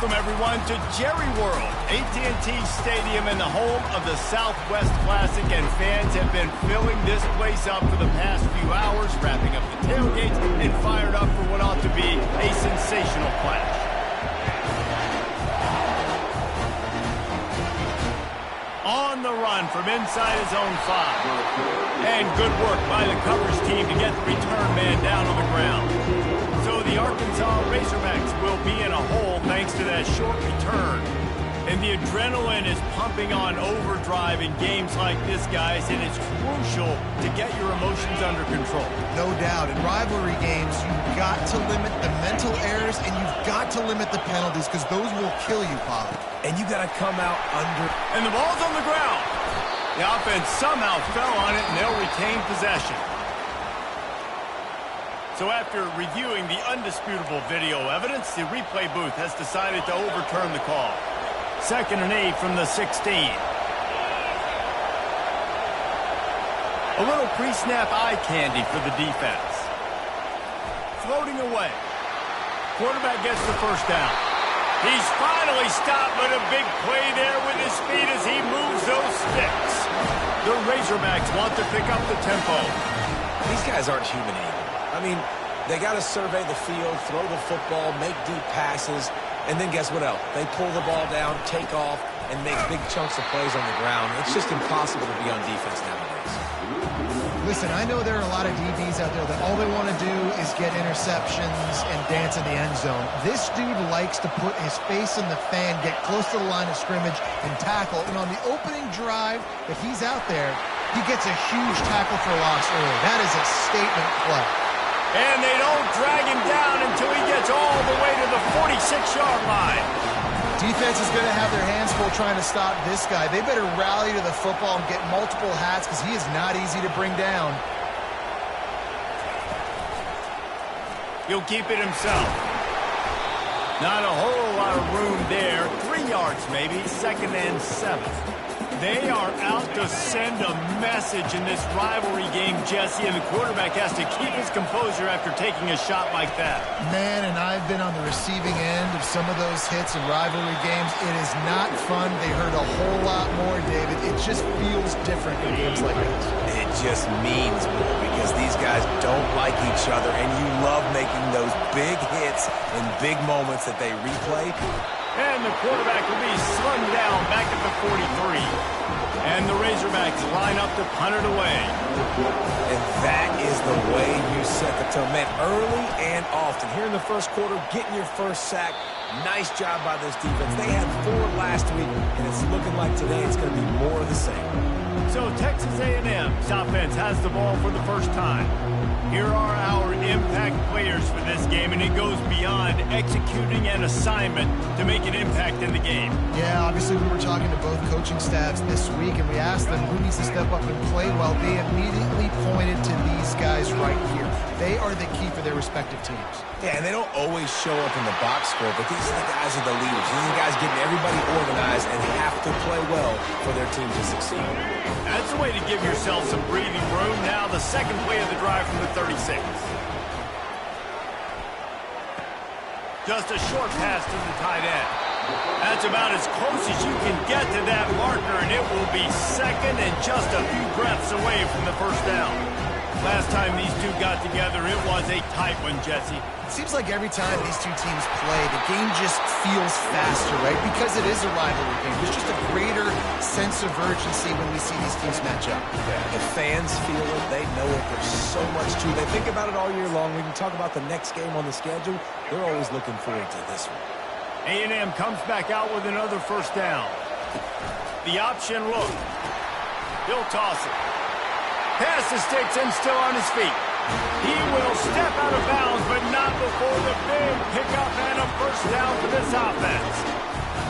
Welcome, everyone, to Jerry World, AT&T Stadium and the home of the Southwest Classic, and fans have been filling this place up for the past few hours, wrapping up the tailgates and fired up for what ought to be a sensational clash. On the run from inside his own 5. And good work by the coverage team to get the return man down on the ground. So the Arkansas Razorbacks will be in a hole thanks to that short return. And the adrenaline is pumping on overdrive in games like this, guys, and it's crucial to get your emotions under control. No doubt. In rivalry games, you've got to limit the mental errors, and you've got to limit the penalties, because those will kill you, Pollard. And you got to come out under. And the ball's on the ground. The offense somehow fell on it, and they'll retain possession. So after reviewing the undisputable video evidence, the replay booth has decided to overturn the call. 2nd and 8 from the 16. A little pre-snap eye candy for the defense. Floating away. Quarterback gets the first down. He's finally stopped, but a big play there with his feet as he moves those sticks. The Razorbacks want to pick up the tempo. These guys aren't human anymore. I mean, they got to survey the field, throw the football, make deep passes, and then guess what else? They pull the ball down, take off, and make big chunks of plays on the ground. It's just impossible to be on defense nowadays. Listen, I know there are a lot of DBs out there that all they want to do is get interceptions and dance in the end zone. This dude likes to put his face in the fan, get close to the line of scrimmage, and tackle. And on the opening drive, if he's out there, he gets a huge tackle for loss early. That is a statement play. And they don't drag him down until he gets all the way to the 46-yard line. Defense is going to have their hands full trying to stop this guy. They better rally to the football and get multiple hats, because he is not easy to bring down. He'll keep it himself. Not a whole lot of room there. 3 yards maybe, 2nd and 7. They are out to send a message in this rivalry game, Jesse, and the quarterback has to keep his composure after taking a shot like that. Man, and I've been on the receiving end of some of those hits in rivalry games. It is not fun. They hurt a whole lot more, David. It just feels different in games like this. It just means more, because these guys don't like each other, and you love making those big hits and big moments that they replay. And the quarterback will be slung down back at the 43. And the Razorbacks line up to punt it away. And that is the way you set the tone. Man, early and often. Here in the first quarter, getting your first sack. Nice job by this defense. They had 4 last week, and it's looking like today it's going to be more of the same. So Texas A&M's offense has the ball for the first time. Here are our impact players for this game, and it goes beyond executing an assignment to make an impact in the game. Yeah, obviously we were talking to both coaching staffs this week, and we asked them who needs to step up and play well. They immediately pointed to these guys right here. They are the key for their respective teams. Yeah, and they don't always show up in the box score, but these are the guys are the leaders. These are the guys getting everybody organized and have to play well for their team to succeed. That's the way to give yourself some breathing room. Now the second play of the drive from the 36. Just a short pass to the tight end. That's about as close as you can get to that marker, and it will be 2nd and just a few breaths away from the first down. Last time these two got together, it was a tight one, Jesse. It seems like every time these two teams play, the game just feels faster, right? Because it is a rivalry game. There's just a greater sense of urgency when we see these teams match up. Yeah, the fans feel it. They know it. There's so much to it. They think about it all year long. We can talk about the next game on the schedule. They're always looking forward to this one. A&M comes back out with another first down. The option look. He'll toss it. Pass the sticks and still on his feet. He will step out of bounds, but not before the big pickup and a first down for this offense.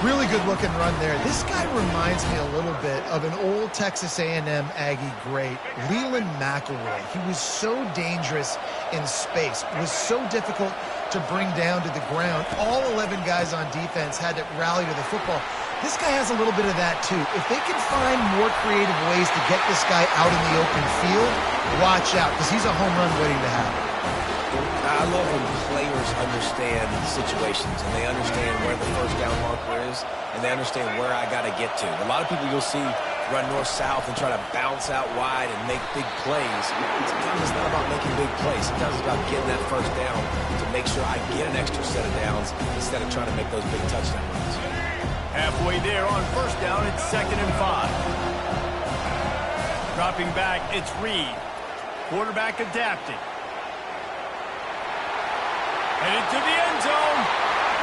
Really good looking run there. This guy reminds me a little bit of an old Texas A&M Aggie great, Leland McElroy. He was so dangerous in space. It was so difficult to bring down to the ground. All 11 guys on defense had to rally to the football. This guy has a little bit of that too. If they can find more creative ways to get this guy out in the open field, watch out, because he's a home run waiting to happen. I love when players understand situations and they understand where the first down marker is and they understand where I got to get to. A lot of people you'll see run north-south and try to bounce out wide and make big plays. Sometimes it's not about making big plays. Sometimes it's about getting that first down to make sure I get an extra set of downs instead of trying to make those big touchdown runs. Halfway there on first down, it's 2nd and 5. Dropping back, it's Reed. Quarterback adapting. Headed to the end zone,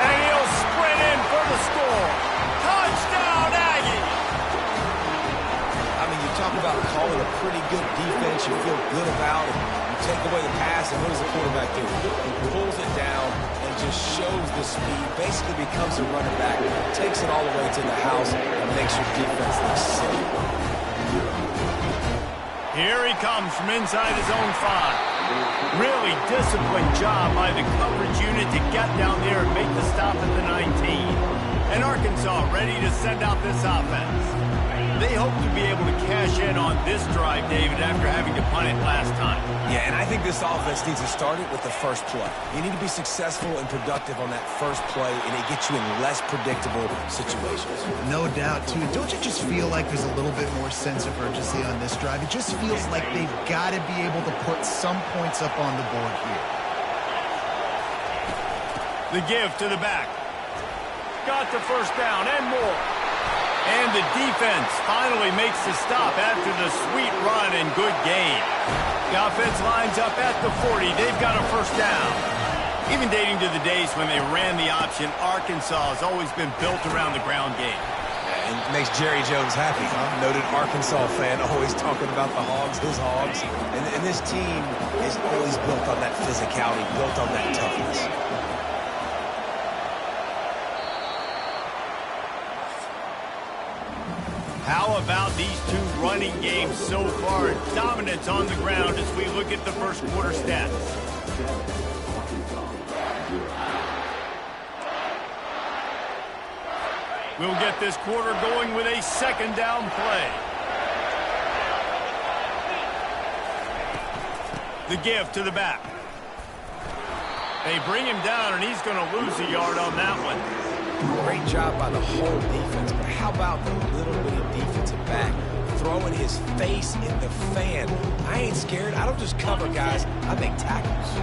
and he'll sprint in for the score. Touchdown, Aggies! I mean, you talk about calling a pretty good defense you feel good about, and you take away the pass, and what does the quarterback do? He pulls it down and just shows the speed, basically becomes a running back, takes it all the way to the house, and makes your defense look silly. Here he comes from inside his own 5. Really disciplined job by the coverage unit to get down there and make the stop at the 19. And Arkansas ready to send out this offense. They hope to be able to cash in on this drive, David, after having to punt it last time. Yeah, and I think this offense needs to start it with the first play. You need to be successful and productive on that first play, and it gets you in less predictable situations. No doubt, too. Don't you just feel like there's a little bit more sense of urgency on this drive? It just feels like they've got to be able to put some points up on the board here. The give to the back. Got the first down and more. And the defense finally makes the stop after the sweet run and good gain. The offense lines up at the 40. They've got a first down. Even dating to the days when they ran the option, Arkansas has always been built around the ground game. And it makes Jerry Jones happy, huh? Noted Arkansas fan, always talking about the Hogs, his Hogs. And this team is always built on that physicality, built on that toughness. How about these two running games so far? Dominance on the ground as we look at the first quarter stats. We'll get this quarter going with a 2nd down play. The give to the back. They bring him down, and he's going to lose a yard on that one. Great job by the whole defense, but how about the little bitty defensive back throwing his face in the fan? I ain't scared. I don't just cover guys. I make tackles.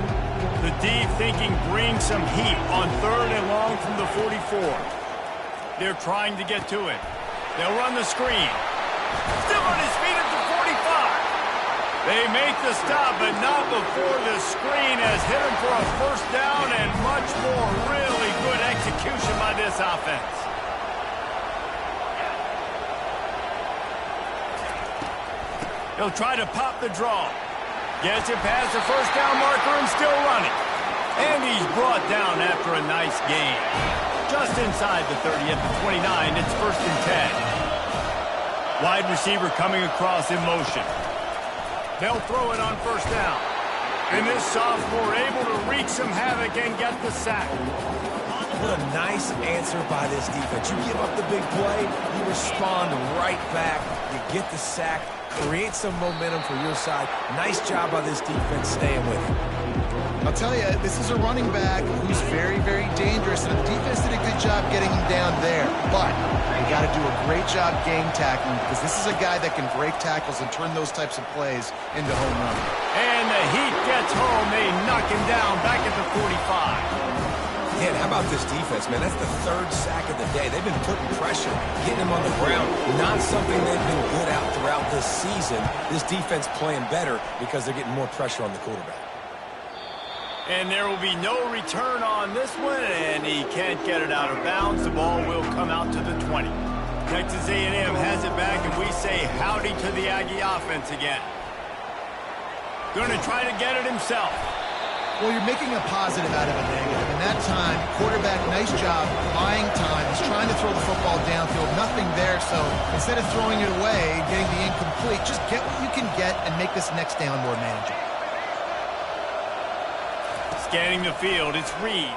The D thinking bring some heat on 3rd and long from the 44. They're trying to get to it. They'll run the screen. Still on his feet at the 45. They make the stop, but not before the screen has hit him for a first down and much more. Really good execution by this offense. He'll try to pop the draw. Gets it past the first down marker and still running. And he's brought down after a nice gain. Just inside the 30 at the 29, it's 1st and 10. Wide receiver coming across in motion. They'll throw it on first down. And this sophomore able to wreak some havoc and get the sack. What a nice answer by this defense. You give up the big play, you respond right back, you get the sack, create some momentum for your side. Nice job by this defense staying with it. I'll tell you, this is a running back who's very, very dangerous, and the defense did a good job getting him down there. But you got to do a great job game tackling, because this is a guy that can break tackles and turn those types of plays into home runs. And the heat gets home. They knock him down back at the 45. Yeah, and how about this defense, man? That's the 3rd sack of the day. They've been putting pressure, getting him on the ground. Not something they've been good at throughout this season. This defense playing better because they're getting more pressure on the quarterback. And there will be no return on this one, and he can't get it out of bounds. The ball will come out to the 20. Texas A&M has it back, and we say howdy to the Aggie offense again. Going to try to get it himself. Well, you're making a positive out of a negative. And that time, quarterback, nice job, buying time. He's trying to throw the football downfield. Nothing there, so instead of throwing it away, getting the incomplete, just get what you can get and make this next down more manageable. Scanning the field, it's Reed.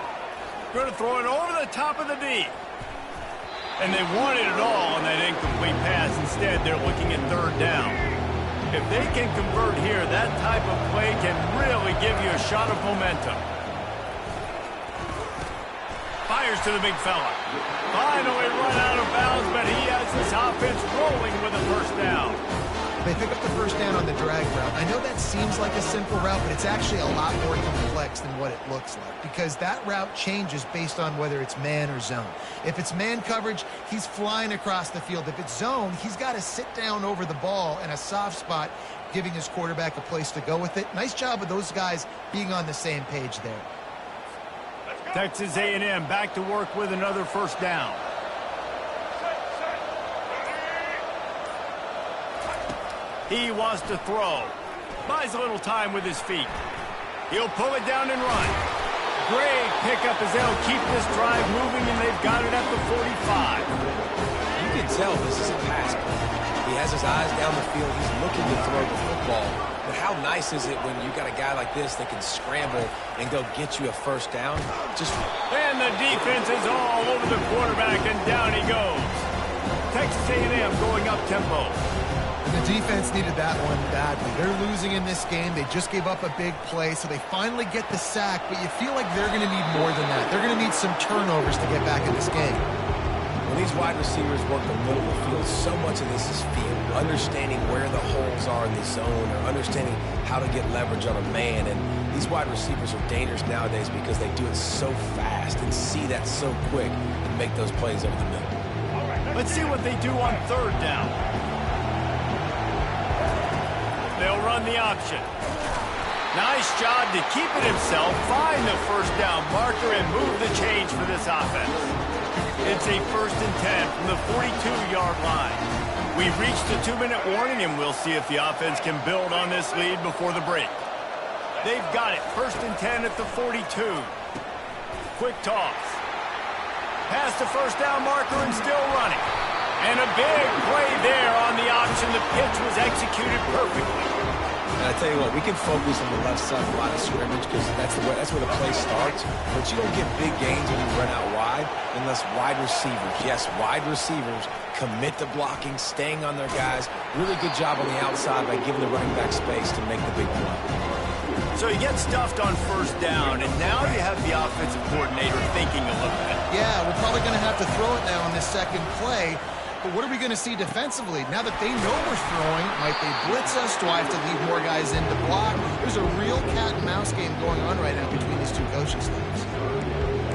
Going to throw it over the top of the D. And they wanted it all on that incomplete pass. Instead, they're looking at 3rd down. If they can convert here, that type of play can really give you a shot of momentum. fires to the big fella. Finally run out of bounds, but he has this offense rolling with a first down. They pick up the first down on the drag route. I know that seems like a simple route, but it's actually a lot more complex than what it looks like, because that route changes based on whether it's man or zone. If it's man coverage, he's flying across the field. If it's zone, he's got to sit down over the ball in a soft spot, giving his quarterback a place to go with it. Nice job of those guys being on the same page there. Texas A&M back to work with another first down. He wants to throw. Buys a little time with his feet. He'll pull it down and run. Great pickup as they'll keep this drive moving, and they've got it at the 45. You can tell this is a pass play. He has his eyes down the field. He's looking to throw the football. But how nice is it when you got a guy like this that can scramble and go get you a first down? And the defense is all over the quarterback, and down he goes. Texas A&M going up tempo. And the defense needed that one badly. They're losing in this game. They just gave up a big play, so they finally get the sack, but you feel like they're going to need more than that. They're going to need some turnovers to get back in this game. When these wide receivers work the middle of the field, so much of this is feel. Understanding where the holes are in the zone, or understanding how to get leverage on a man. And these wide receivers are dangerous nowadays because they do it so fast and see that so quick and make those plays over the middle. Let's see what they do on third down. They'll run the option. Nice job to keep it himself, find the first down marker, and move the change for this offense. It's a 1st and 10 from the 42-yard line. We've reached the 2-minute warning, and we'll see if the offense can build on this lead before the break. They've got it. 1st and 10 at the 42. Quick toss. Past the first down marker and still running. And a big play there on the option. The pitch was executed perfectly. And I tell you what, we can focus on the left side of the line of scrimmage because that's where the play starts. But you don't get big gains when you run out wide unless wide receivers, yes, wide receivers, commit to blocking, staying on their guys. Really good job on the outside by giving the running back space to make the big play. So you get stuffed on first down, and now you have the offensive coordinator thinking a little bit. Yeah, we're probably going to have to throw it now on this second play. But what are we going to see defensively? Now that they know we're throwing, might they blitz us? Do I have to leave more guys in to block? There's a real cat and mouse game going on right now between these two coaching staffs.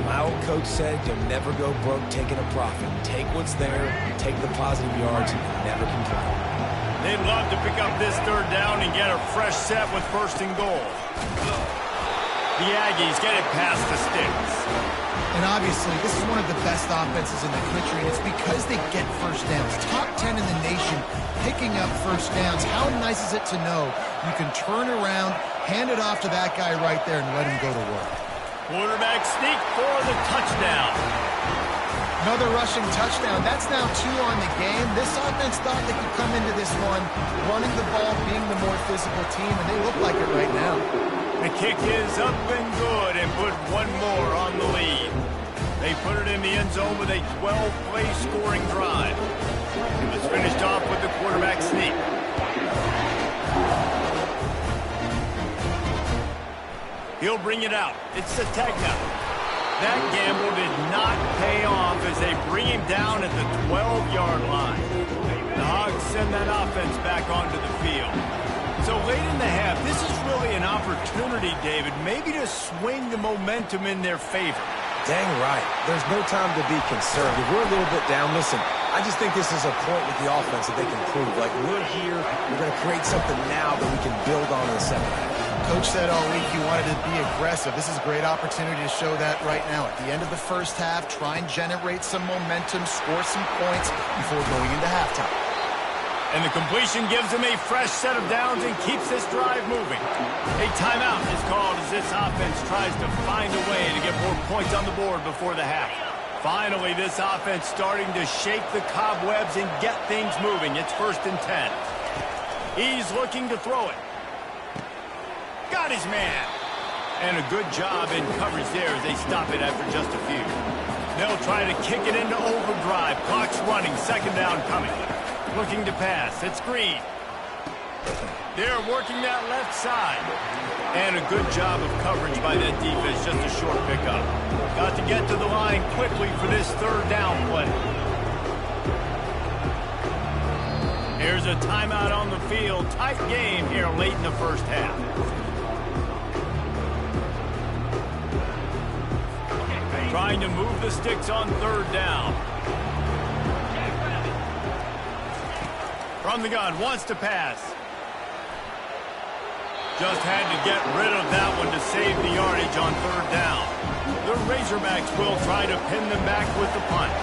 My old coach said you'll never go broke taking a profit. Take what's there, take the positive yards, and never complain. They'd love to pick up this third down and get a fresh set with 1st and goal. The Aggies get it past the sticks. And obviously, this is one of the best offenses in the country, and it's because they get first downs. Top 10 in the nation picking up first downs. How nice is it to know you can turn around, hand it off to that guy right there, and let him go to work. Quarterback sneak for the touchdown. Another rushing touchdown. That's now 2 on the game. This offense thought they could come into this one running the ball, being the more physical team, and they look like it right now. The kick is up and good, and put one more on the lead. They put it in the end zone with a 12-play scoring drive. It was finished off with the quarterback sneak. He'll bring it out. It's Sategna. That gamble did not pay off as they bring him down at the 12-yard line. The Hogs send that offense back onto the field. So late in the half, this is really an opportunity, David, maybe to swing the momentum in their favor. Dang right. There's no time to be concerned. If we're a little bit down, listen, I just think this is a point with the offense that they can prove. Like, we're here, we're going to create something now that we can build on in the second half. Coach said all week he wanted to be aggressive. This is a great opportunity to show that right now. At the end of the first half, try and generate some momentum, score some points before going into halftime. And the completion gives him a fresh set of downs and keeps this drive moving. A timeout is called as this offense tries to find a way to get more points on the board before the half. Finally, this offense starting to shake the cobwebs and get things moving. It's 1st and 10. He's looking to throw it. Got his man. And a good job in coverage there as they stop it after just a few. They'll try to kick it into overdrive. Clock's running. 2nd down coming. Looking to pass. It's Green. They're working that left side. And a good job of coverage by that defense, just a short pickup. Got to get to the line quickly for this third down play. Here's a timeout on the field. Tight game here late in the first half. Trying to move the sticks on third down. From the gun, wants to pass. Just had to get rid of that one to save the yardage on third down. The Razorbacks will try to pin them back with the punt.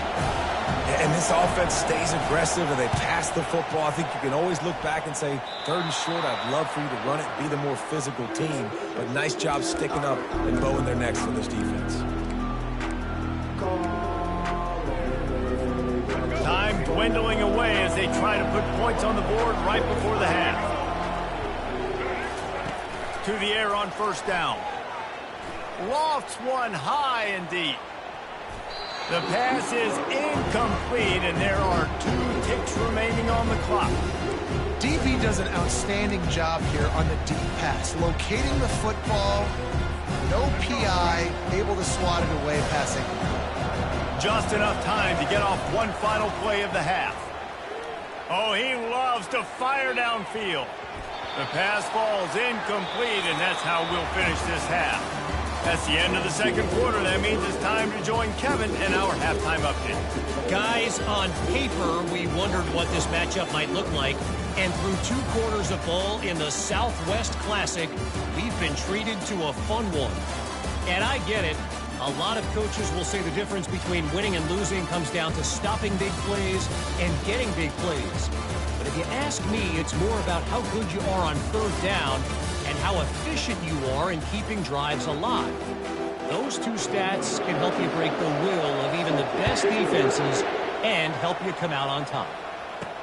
And this offense stays aggressive and they pass the football. I think you can always look back and say, 3rd and short, I'd love for you to run it, be the more physical team. But nice job sticking up and bowing their necks for this defense. Time dwindling away as they try to put points on the board right before the half. To the air on first down. Lofts one high and deep. The pass is incomplete, and there are 2 ticks remaining on the clock. DB does an outstanding job here on the deep pass, locating the football, no PI, able to swat it away passing. Just enough time to get off one final play of the half. Oh, he loves to fire downfield. The pass falls incomplete, and that's how we'll finish this half. That's the end of the second quarter. That means it's time to join Kevin in our halftime update. Guys, on paper, we wondered what this matchup might look like. And through 2 quarters of ball in the Southwest Classic, we've been treated to a fun one. And I get it. A lot of coaches will say the difference between winning and losing comes down to stopping big plays and getting big plays. But if you ask me, it's more about how good you are on third down and how efficient you are in keeping drives alive. Those 2 stats can help you break the will of even the best defenses and help you come out on top.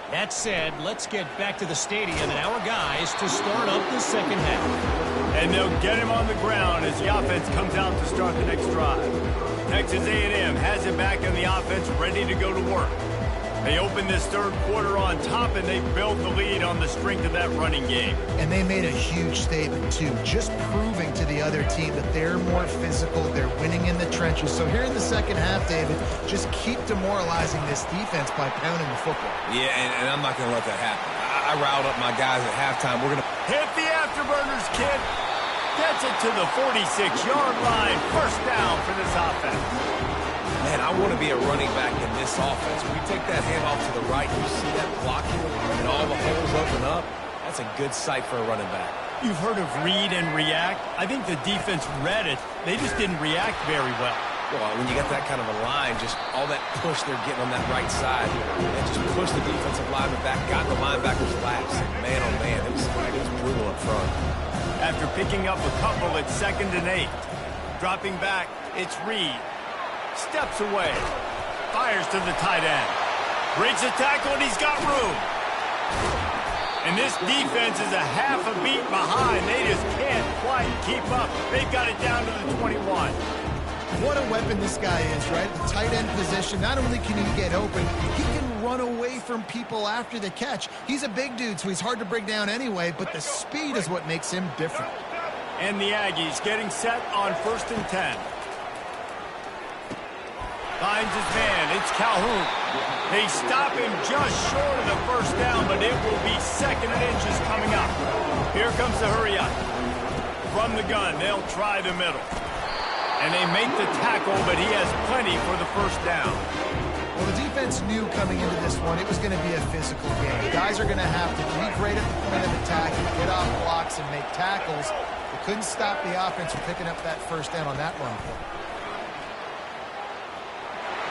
That said, let's get back to the stadium and our guys to start up the second half. And they'll get him on the ground as the offense comes out to start the next drive. Texas A&M has it back in the offense, ready to go to work. They open this third quarter on top, and they build the lead on the strength of that running game. And they made a huge statement, too, just proving to the other team that they're more physical, they're winning in the trenches. So here in the second half, David, just keep demoralizing this defense by pounding the football. Yeah, and I'm not going to let that happen. I riled up my guys at halftime. We're going to hit the afterburners, kid. Gets it to the 46-yard line. First down for this offense. Man, I want to be a running back in this offense. When you take that handoff to the right, you see that blocking and all the holes open up. That's a good sight for a running back. You've heard of read and react. I think the defense read it. They just didn't react very well. Well, when you get that kind of a line, just all that push they're getting on that right side, and just push the defensive lineman back, got the linebackers laps. Man, oh man, it was brutal up front. After picking up a couple, it's 2nd and 8. Dropping back, it's Reed. Steps away. Fires to the tight end. Breaks the tackle, and he's got room. And this defense is a half a beat behind. They just can't quite keep up. They've got it down to the 21. What a weapon this guy is, right? The tight end position, not only can he get open, he can run away from people after the catch. He's a big dude, so he's hard to bring down anyway, but the speed is what makes him different. And the Aggies getting set on 1st and 10. Finds his man. It's Calhoun. They stop him just short of the first down, but it will be 2nd and inches coming up. Here comes the hurry up. From the gun, they'll try the middle. And they make the tackle, but he has plenty for the first down. Well, the defense knew coming into this one it was going to be a physical game. Guys are going to have to be great at the point of attack, get off blocks, and make tackles. They couldn't stop the offense from picking up that first down on that run play.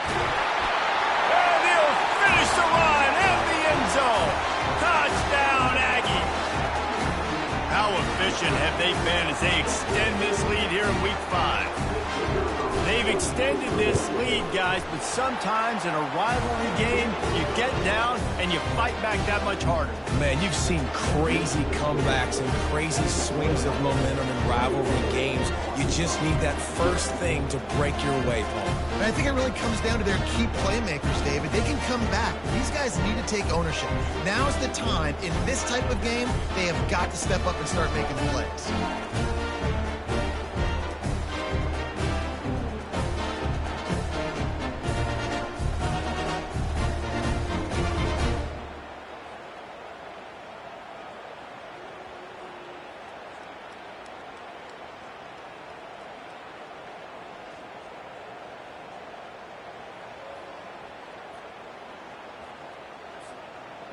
And he'll finish the run in the end zone. Touchdown, Aggie. How efficient have they been as they extend this lead here in Week 5? They've extended extended this lead, guys, but sometimes in a rivalry game, you get down and you fight back that much harder. Man, you've seen crazy comebacks and crazy swings of momentum in rivalry games. You just need that first thing to break your way, Paul. And I think it really comes down to their key playmakers, David. They can come back. These guys need to take ownership. Now's the time. In this type of game, they have got to step up and start making plays.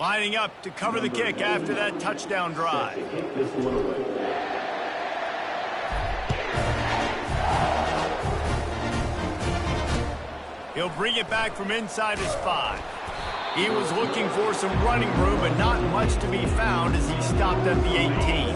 Lining up to cover the kick after that touchdown drive. He'll bring it back from inside his 5. He was looking for some running room, but not much to be found as he stopped at the 18.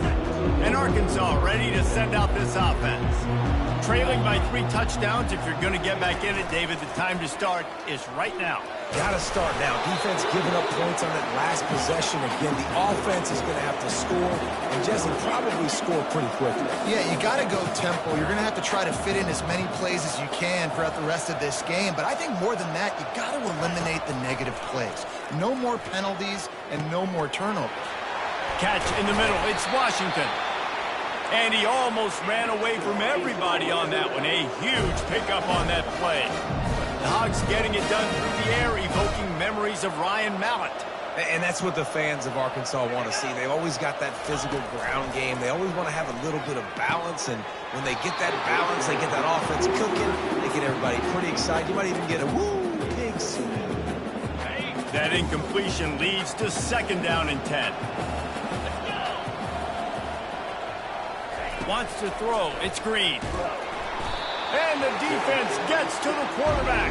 And Arkansas ready to send out this offense. Trailing by 3 touchdowns, if you're going to get back in it, David, the time to start is right now. Gotta start now. Defense giving up points on that last possession. Again, the offense is going to have to score, and Jesse probably score pretty quickly. Yeah, you got to go tempo. You're going to have to try to fit in as many plays as you can throughout the rest of this game. But I think more than that, you got to eliminate the negative plays. No more penalties and no more turnovers. Catch in the middle. It's Washington. And he almost ran away from everybody on that one. A huge pickup on that play. The Hogs getting it done through the air, evoking memories of Ryan Mallett. And that's what the fans of Arkansas want to see. They've always got that physical ground game. They always want to have a little bit of balance. And when they get that balance, they get that offense cooking. They get everybody pretty excited. You might even get a woo, pigs. That incompletion leads to 2nd down and 10. Wants to throw. It's Green. And the defense gets to the quarterback.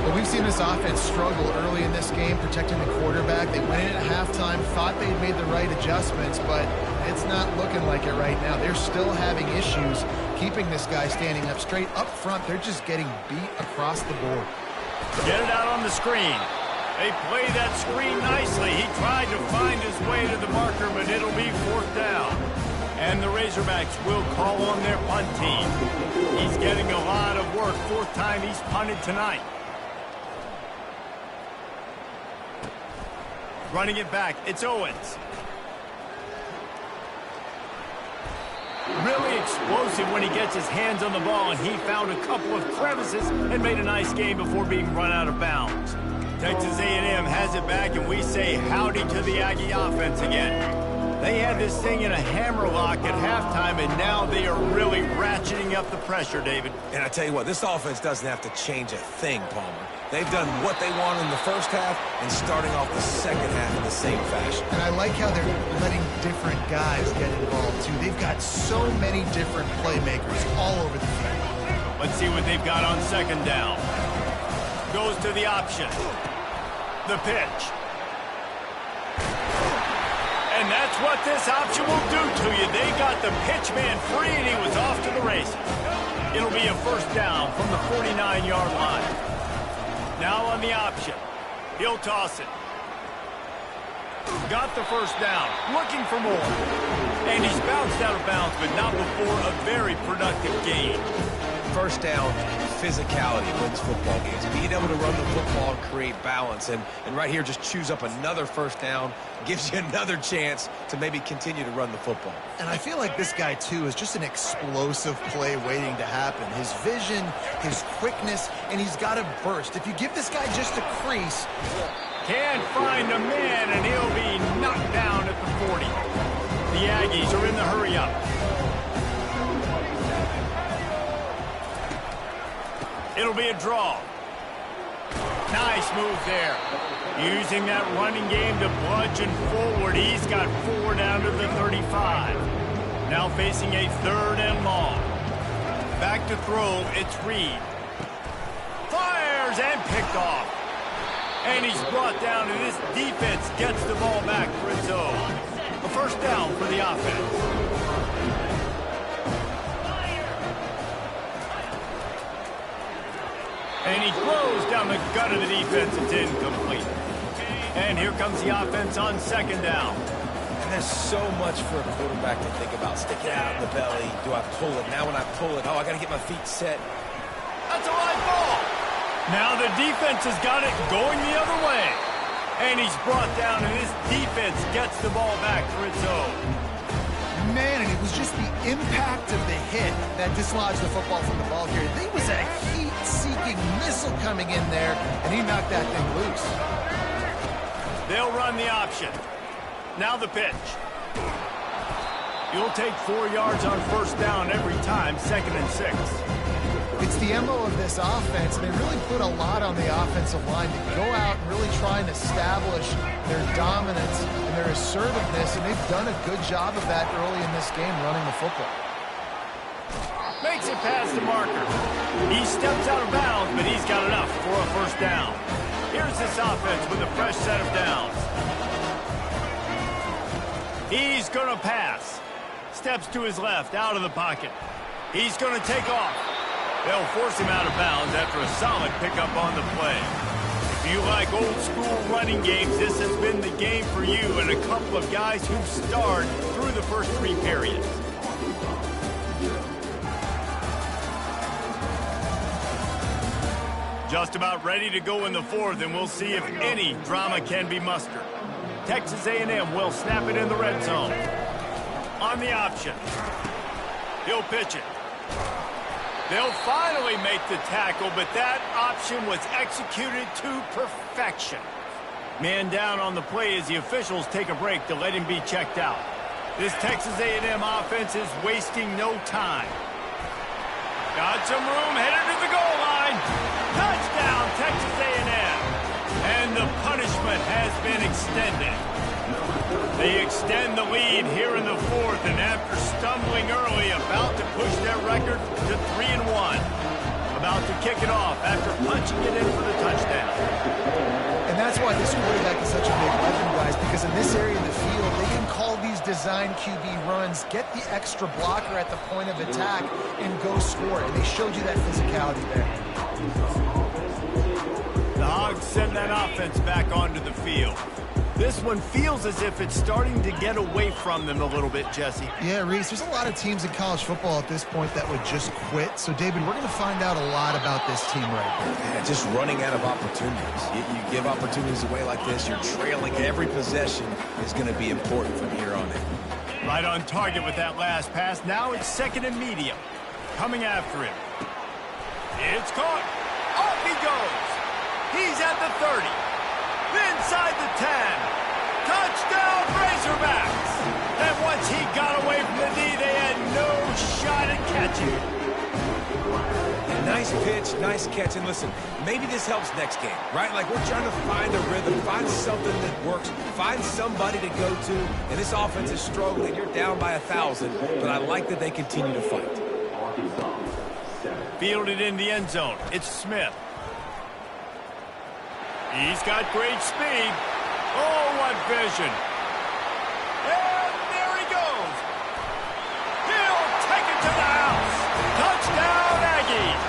Well, we've seen this offense struggle early in this game protecting the quarterback. They went in at halftime, thought they'd made the right adjustments, but it's not looking like it right now. They're still having issues keeping this guy standing up straight. Up front, they're just getting beat across the board. Get it out on the screen. They play that screen nicely. He tried to find his way to the marker, but it'll be 4th down. And the Razorbacks will call on their punt team. He's getting a lot of work. 4th time he's punted tonight. Running it back, it's Owens. Really explosive when he gets his hands on the ball, and he found a couple of crevices and made a nice game before being run out of bounds. Texas A&M has it back, and we say howdy to the Aggie offense again. They had this thing in a hammerlock at halftime, and now they are really ratcheting up the pressure, David. And I tell you what, this offense doesn't have to change a thing, Palmer. They've done what they want in the first half and starting off the second half in the same fashion. And I like how they're letting different guys get involved, too. They've got so many different playmakers all over the field. Let's see what they've got on 2nd down. Goes to the option. The pitch. And that's what this option will do to you. They got the pitch man free, and he was off to the races. It'll be a 1st down from the 49-yard line. Now on the option. He'll toss it. Got the 1st down. Looking for more. And he's bounced out of bounds, but not before a very productive gain. 1st down, physicality wins football games. Being able to run the football and create balance. And right here, just choose up another 1st down. Gives you another chance to maybe continue to run the football. And I feel like this guy, too, is just an explosive play waiting to happen. His vision, his quickness, and he's got a burst. If you give this guy just a crease... Can't find a man, and he'll be knocked down at the 40. The Aggies are in the hurry-up. It'll be a draw. Nice move there. Using that running game to bludgeon forward. He's got 4 down to the 35. Now facing a 3rd and long. Back to throw, it's Reed. Fires and picked off. And he's brought down, and this defense gets the ball back for its own. A 1st down for the offense. he throws down the gut of the defense. It's incomplete. And here comes the offense on second down. And there's so much for a quarterback to think about. Stick it out in the belly. Do I pull it? Now when I pull it, I got to get my feet set. That's a live ball. Now the defense has got it going the other way. And he's brought down, and his defense gets the ball back for its own. Man, and it was just the impact of the hit that dislodged the football from the ball here. There was a heat-seeking missile coming in there, and he knocked that thing loose. They'll run the option. Now the pitch. You'll take 4 yards on first down every time, 2nd and 6. It's the MO of this offense, and they really put a lot on the offensive line to go out and really try and establish their dominance and their assertiveness, and they've done a good job of that early in this game, running the football. Makes it past the marker. He steps out of bounds, but he's got enough for a first down. Here's this offense with a fresh set of downs. He's going to pass. Steps to his left, out of the pocket. He's going to take off. They'll force him out of bounds after a solid pickup on the play. If you like old-school running games, this has been the game for you and a couple of guys who've starred through the first 3 periods. Just about ready to go in the 4th, and we'll see if any drama can be mustered. Texas A&M will snap it in the red zone. On the option. He'll pitch it. They'll finally make the tackle, but that option was executed to perfection. Man down on the play as the officials take a break to let him be checked out. This Texas A&M offense is wasting no time. Got some room, headed to the goal line. Touchdown, Texas A&M. And the punishment has been extended. They extend the lead here in the 4th, and after stumbling early, about to push their record to 3-1. About to kick it off after punching it in for the touchdown. And that's why this quarterback is such a big weapon, guys, because in this area of the field, they can call these design QB runs, get the extra blocker at the point of attack, and go score. And they showed you that physicality there. The Hogs send that offense back onto the field. This one feels as if it's starting to get away from them a little bit, Jesse. Yeah, Reese, there's a lot of teams in college football at this point that would just quit. So, David, we're going to find out a lot about this team right now. Yeah, just running out of opportunities. You give opportunities away like this, you're trailing. Every possession is going to be important from here on in. Right on target with that last pass. Now it's 2nd and medium. Coming after him. It's caught. Off he goes. He's at the 30. Inside the 10. Touchdown, Razorbacks! And once he got away from the D, they had no shot at catching it. Nice pitch, nice catch. And listen, maybe this helps next game, right? Like, we're trying to find a rhythm, find something that works, find somebody to go to. And this offense is struggling. You're down by 1,000, but I like that they continue to fight. Fielded in the end zone. It's Smith. He's got great speed. Oh, what vision. And there he goes. He'll take it to the house. Touchdown, Aggies.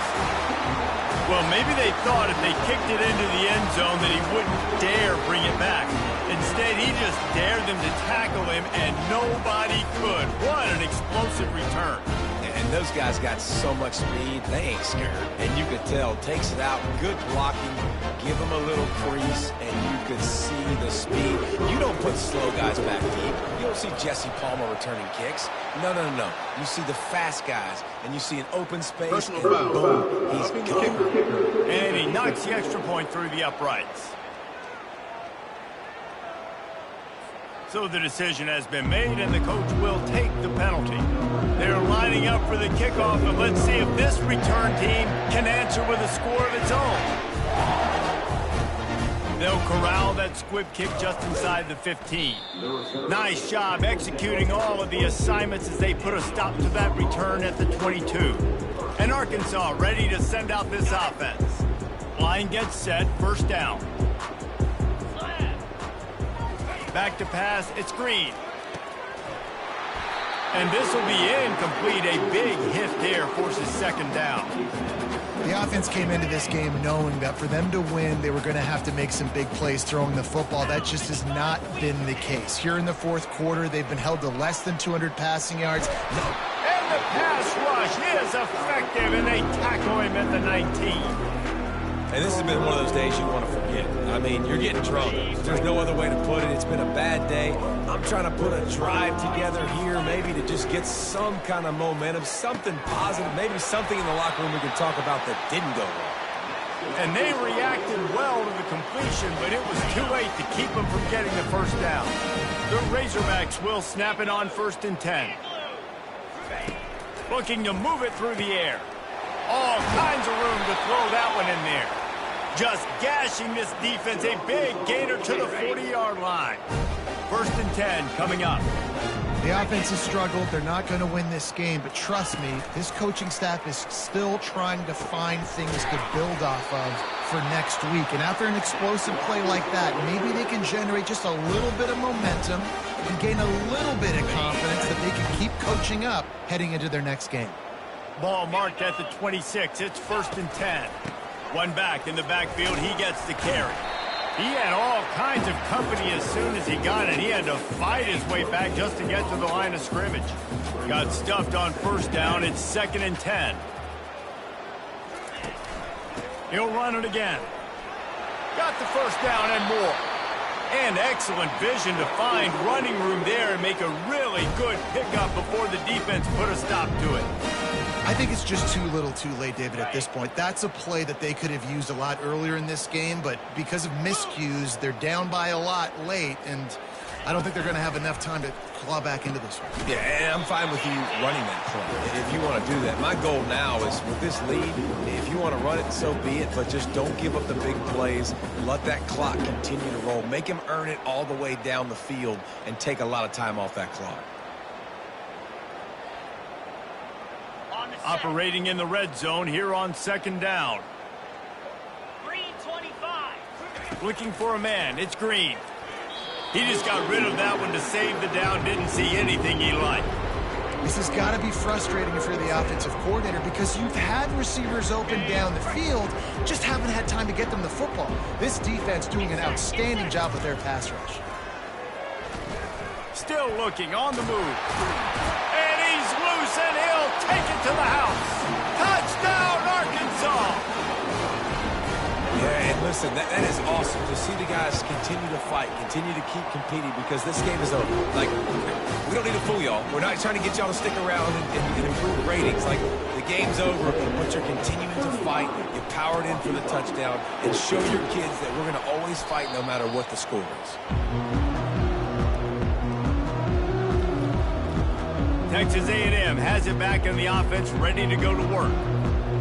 Well, maybe they thought if they kicked it into the end zone that he wouldn't dare bring it back. Instead, he just dared them to tackle him, and nobody could. What an explosive return. And those guys got so much speed, they ain't scared. And you could tell, takes it out, good blocking, give them a little crease, and you could see the speed. You don't put slow guys back deep. You don't see Jesse Palmer returning kicks. No. You see the fast guys, and you see an open space, and boom, he's gone. And he knocks the extra point through the uprights. So the decision has been made, and the coach will take the penalty. They're lining up for the kickoff, and let's see if this return team can answer with a score of its own. They'll corral that squib kick just inside the 15. Nice job executing all of the assignments as they put a stop to that return at the 22. And Arkansas ready to send out this offense. Line gets set, first down. Back to pass, it's Green. And this will be incomplete. A big hit there forces second down. The offense came into this game knowing that for them to win, they were going to have to make some big plays throwing the football. That just has not been the case. Here in the fourth quarter, they've been held to less than 200 passing yards. And the pass rush is effective, and they tackle him at the 19. And this has been one of those days you want to forget. I mean, you're getting drunk. There's no other way to put it. It's been a bad day. I'm trying to put a drive together here, maybe to just get some kind of momentum, something positive, maybe something in the locker room we can talk about that didn't go wrong. And they reacted well to the completion, but it was too late to keep them from getting the first down. The Razorbacks will snap it on 1st and 10. Looking to move it through the air. All kinds of room to throw that one in there. Just gashing this defense, a big gainer to the 40-yard line. 1st and 10 coming up. The offense has struggled. They're not going to win this game, but trust me, this coaching staff is still trying to find things to build off of for next week. And after an explosive play like that, maybe they can generate just a little bit of momentum and gain a little bit of confidence that they can keep coaching up heading into their next game. Ball marked at the 26. It's 1st and 10. One back in the backfield. He gets the carry. He had all kinds of company as soon as he got it. He had to fight his way back just to get to the line of scrimmage. Got stuffed on 1st down. It's 2nd and 10. He'll run it again. Got the 1st down and more. And excellent vision to find running room there and make a really good pickup before the defense put a stop to it. I think it's just too little too late, David, at this point. That's a play that they could have used a lot earlier in this game, but because of miscues, they're down by a lot late, and I don't think they're going to have enough time to claw back into this one. Yeah, and I'm fine with you running that play if you want to do that. My goal now is with this lead, if you want to run it, so be it, but just don't give up the big plays. Let that clock continue to roll. Make him earn it all the way down the field and take a lot of time off that clock. Operating in the red zone here on 2nd down. Green 25. Looking for a man. It's Green. He just got rid of that one to save the down. Didn't see anything he liked. This has got to be frustrating if you're the offensive coordinator because you've had receivers open down the field, just haven't had time to get them the football. This defense doing an outstanding job with their pass rush. Still looking on the move. And he's loose, and he'll take it to the house. Touchdown, Arkansas! Yeah, and listen, that is awesome to see the guys continue to fight, continue to keep competing because this game is over. Like, we don't need to fool y'all. We're not trying to get y'all to stick around and improve ratings. Like, the game's over, but you're continuing to fight. You powered in for the touchdown and show your kids that we're going to always fight no matter what the score is. Texas A&M has it back in the offense, ready to go to work.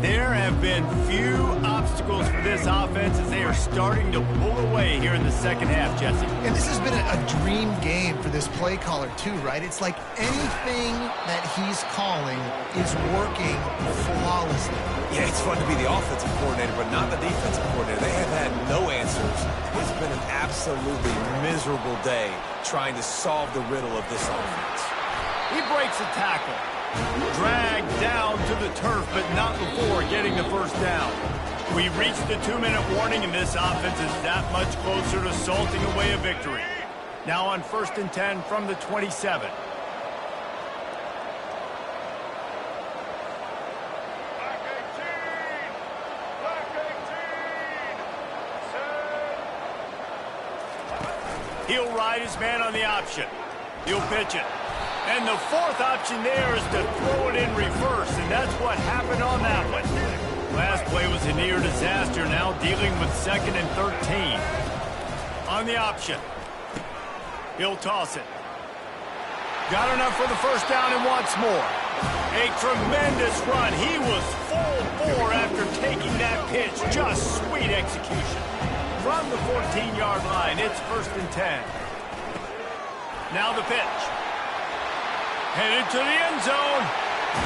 There have been few obstacles for this offense as they are starting to pull away here in the second half, Jesse. And this has been a dream game for this play caller, too, right? It's like anything that he's calling is working flawlessly. Yeah, it's fun to be the offensive coordinator, but not the defensive coordinator. They have had no answers. It's been an absolutely miserable day trying to solve the riddle of this offense. He breaks a tackle. Dragged down to the turf, but not before getting the 1st down. We reached the 2-minute warning, and this offense is that much closer to salting away a victory. Now on 1st and 10 from the 27. He'll ride his man on the option. He'll pitch it. And the 4th option there is to throw it in reverse, and that's what happened on that one. Last play was a near disaster, now dealing with 2nd and 13. On the option. He'll toss it. Got enough for the 1st down and wants more. A tremendous run. He was full bore after taking that pitch. Just sweet execution. From the 14-yard line, it's 1st and 10. Now the pitch. Headed to the end zone.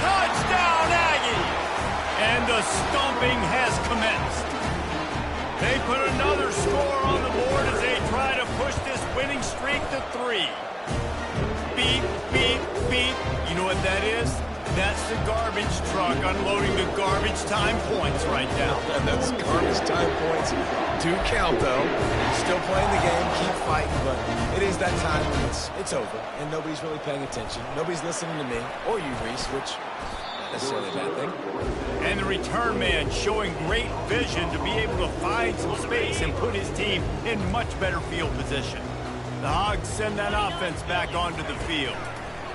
Touchdown, Aggies! And the stomping has commenced. They put another score on the board as they try to push this winning streak to 3. Beep, beep, beep. You know what that is? That's the garbage truck unloading the garbage time points right now. And those garbage time points do count, though. Still playing the game, keep fighting, but it is that time when it's over, and nobody's really paying attention. Nobody's listening to me, or you, Reese, which not necessarily a bad thing. And the return man showing great vision to be able to find some space and put his team in much better field position. The Hogs send that offense back onto the field.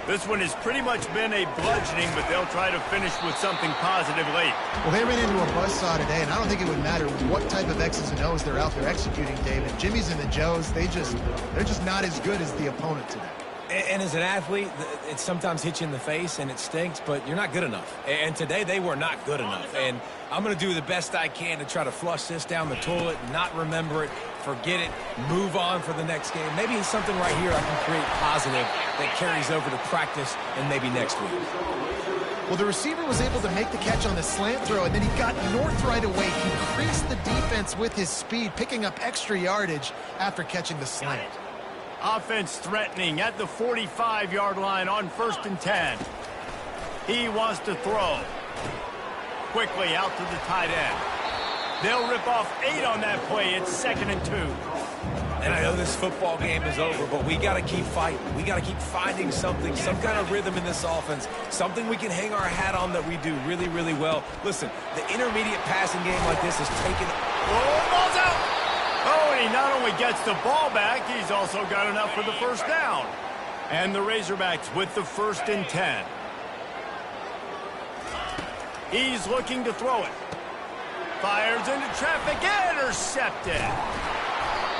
This one has pretty much been a bludgeoning, but they'll try to finish with something positive late. Well, they ran into a buzzsaw today, and I don't think it would matter what type of X's and O's they're out there executing, David. Jimmy's and the Joes, they're just not as good as the opponent today. And as an athlete, it sometimes hits you in the face, and it stinks, but you're not good enough. And today, they were not good enough. And I'm going to do the best I can to try to flush this down the toilet, not remember it, forget it, move on for the next game. Maybe something right here I can create positive that carries over to practice and maybe next week. Well, the receiver was able to make the catch on the slant throw, and then he got north right away. He creased the defense with his speed, picking up extra yardage after catching the slant. Offense threatening at the 45-yard line on 1st and 10. He wants to throw. Quickly out to the tight end. They'll rip off 8 on that play. It's 2nd and 2. And I know this football game is over, but we got to keep fighting. We got to keep finding something, some kind of rhythm in this offense, something we can hang our hat on that we do really, really well. Listen, the intermediate passing game like this is taking... Oh, ball's out! Oh, and he not only gets the ball back, he's also got enough for the first down. And the Razorbacks with the 1st and 10. He's looking to throw it. Fires into traffic, intercepted.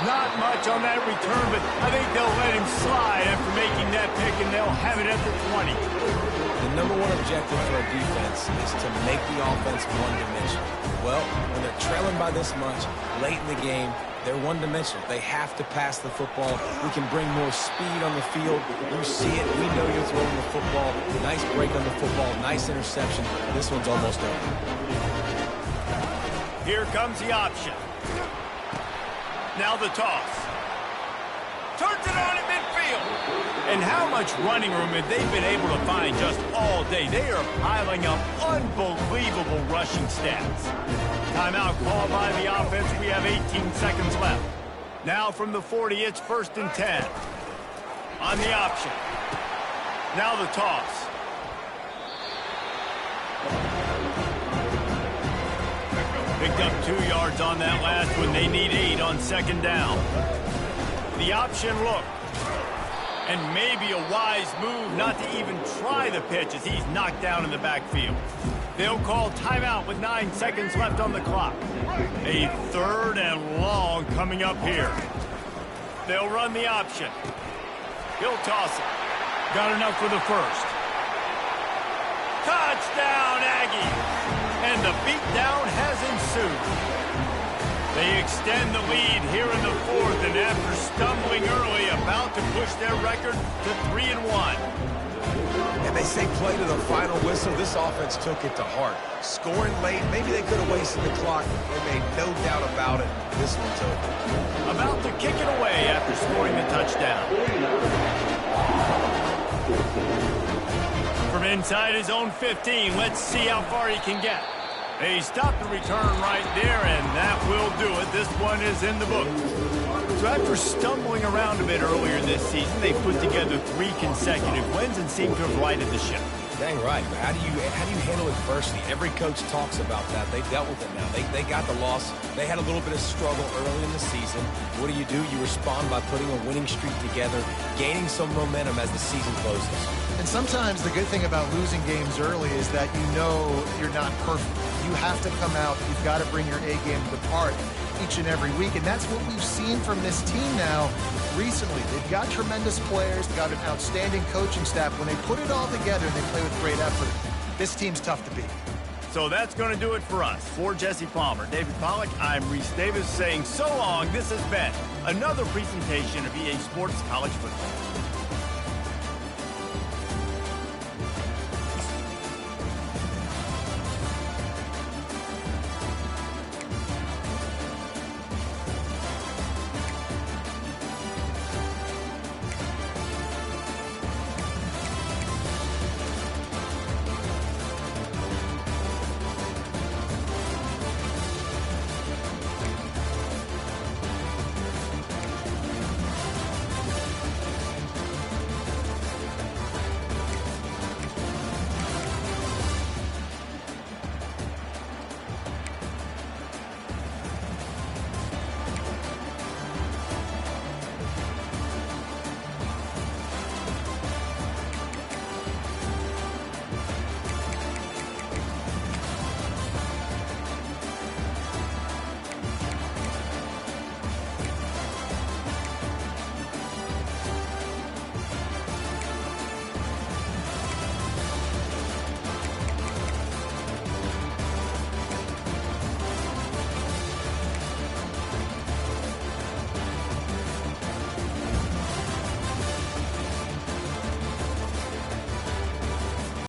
Not much on that return, but I think they'll let him slide after making that pick, and they'll have it at the 20. The number one objective for a defense is to make the offense one-dimensional. Well, when they're trailing by this much, late in the game, they're one-dimensional. They have to pass the football. We can bring more speed on the field. You see it. We know you're throwing the football. Nice break on the football. Nice interception. This one's almost over. Here comes the option. Now the toss. Turns it on at midfield. And how much running room have they been able to find just all day? They are piling up unbelievable rushing stats. Timeout called by the offense. We have 18 seconds left. Now from the 40, it's 1st and 10. On the option. Now the toss. Picked up 2 yards on that last one. They need 8 on 2nd down. The option look. And maybe a wise move not to even try the pitch as he's knocked down in the backfield. They'll call timeout with 9 seconds left on the clock. A 3rd and long coming up here. They'll run the option. He'll toss it. Got enough for the first. Touchdown, Aggies! And the beatdown has ensued. They extend the lead here in the 4th, and after stumbling early, about to push their record to 3-1. And they say play to the final whistle. This offense took it to heart. Scoring late, maybe they could have wasted the clock. They made no doubt about it. This one's over. About to kick it away after scoring the touchdown. From inside his own 15, let's see how far he can get. They stop the return right there, and that will do it. This one is in the book. So after stumbling around a bit earlier this season, they put together 3 consecutive wins and seem to have righted the ship. Dang right. How do you handle adversity? Every coach talks about that. They dealt with it now. They got the loss. They had a little bit of struggle early in the season. What do? You respond by putting a winning streak together, gaining some momentum as the season closes. And sometimes the good thing about losing games early is that you know you're not perfect. You have to come out. You've got to bring your A game to the part each and every week. And that's what we've seen from this team now recently. They've got tremendous players. They've got an outstanding coaching staff. When they put it all together and they play with great effort, this team's tough to beat. So that's going to do it for us. For Jesse Palmer, David Pollack, I'm Reese Davis saying so long. This has been another presentation of EA Sports College Football.